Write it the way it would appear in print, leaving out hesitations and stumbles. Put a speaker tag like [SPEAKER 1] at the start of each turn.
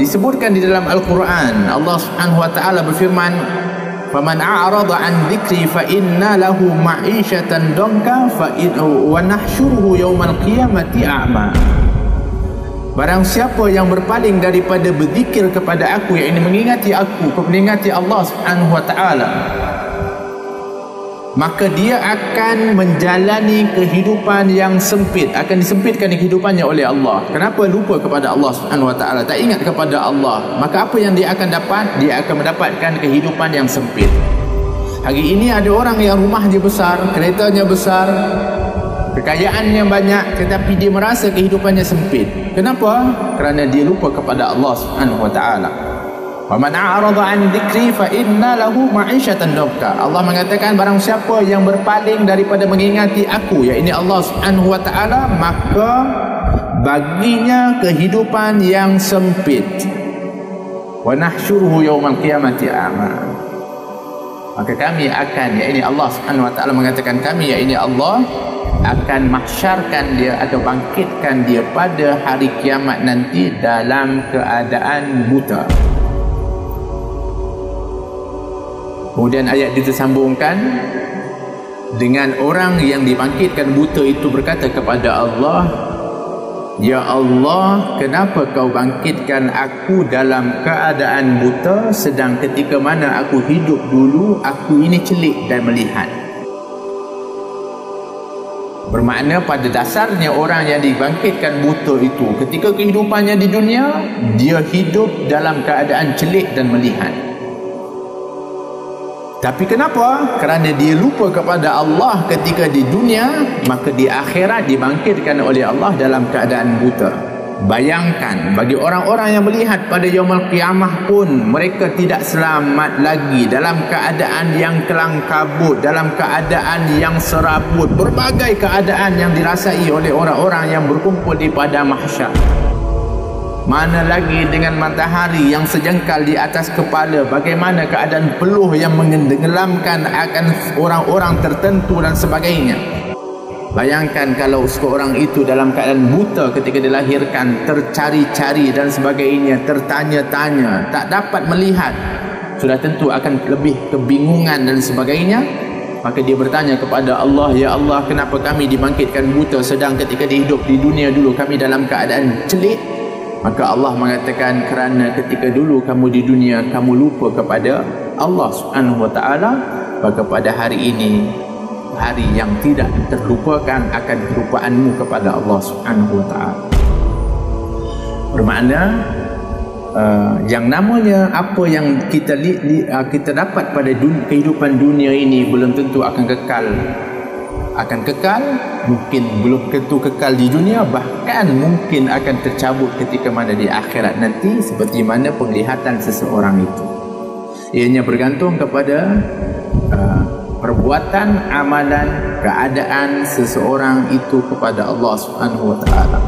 [SPEAKER 1] Disebutkan di dalam Al-Quran, Allah Subhanahu wa taala berfirman, "Faman a'rada 'an dzikri fa inna lahu ma'isyatan danka wa nahsyuruhu yaumal qiyamati a'ma." Barang siapa yang berpaling daripada berzikir kepada aku, yang ini mengingati aku, mengingati Allah Subhanahu wa taala, maka dia akan menjalani kehidupan yang sempit, akan disempitkan kehidupannya oleh Allah. Kenapa? Lupa kepada Allah Subhanahu wa taala, tak ingat kepada Allah. Maka apa yang dia akan dapat? Dia akan mendapatkan kehidupan yang sempit. Hari ini ada orang yang rumahnya besar, keretanya besar, kekayaannya banyak, tetapi dia merasa kehidupannya sempit. Kenapa? Kerana dia lupa kepada Allah Subhanahu wa taala. Wa man a'rada 'an dzikri fa inna lahu ma'isyatan danka. Allah mengatakan barang siapa yang berpaling daripada mengingati aku, yakni Allah Subhanahu wa taala, maka baginya kehidupan yang sempit. Wa nahsyuruhu yaumal qiyamati a'ma. Maka kami akan, yakni Allah Subhanahu wa taala mengatakan kami, yakni Allah akan mahsyarkan dia atau bangkitkan dia pada hari kiamat nanti dalam keadaan buta. Kemudian ayat disambungkan dengan orang yang dibangkitkan buta itu berkata kepada Allah, "Ya Allah, kenapa kau bangkitkan aku dalam keadaan buta, sedang ketika mana aku hidup dulu, aku ini celik dan melihat." Bermakna pada dasarnya orang yang dibangkitkan buta itu, ketika kehidupannya di dunia, dia hidup dalam keadaan celik dan melihat. Tapi kenapa? Kerana dia lupa kepada Allah ketika di dunia, maka di akhirat dibangkitkan oleh Allah dalam keadaan buta. Bayangkan, bagi orang-orang yang melihat pada yaumul qiyamah pun, mereka tidak selamat lagi, dalam keadaan yang kelang kabut, dalam keadaan yang serabut, berbagai keadaan yang dirasai oleh orang-orang yang berkumpul di padang mahsyar. Mana lagi dengan matahari yang sejengkal di atas kepala, bagaimana keadaan peluh yang menenggelamkan akan orang-orang tertentu dan sebagainya. Bayangkan kalau seorang itu dalam keadaan buta ketika dilahirkan, tercari-cari dan sebagainya, tertanya-tanya, tak dapat melihat, sudah tentu akan lebih kebingungan dan sebagainya. Maka dia bertanya kepada Allah, "Ya Allah, kenapa kami dibangkitkan buta, sedang ketika hidup di dunia dulu kami dalam keadaan celik?" Maka Allah mengatakan, kerana ketika dulu kamu di dunia, kamu lupa kepada Allah Subhanahu wa taala, maka pada hari ini, hari yang tidak terlupakan akan kelupaanmu kepada Allah Subhanahu wa taala. Bermakna yang namanya apa yang kita dapat pada kehidupan dunia ini belum tentu akan kekal. Mungkin belum tentu kekal di dunia, bahkan mungkin akan tercabut ketika mana di akhirat nanti, seperti mana penglihatan seseorang itu. Ianya bergantung kepada perbuatan, amalan, keadaan seseorang itu kepada Allah Subhanahu wa taala.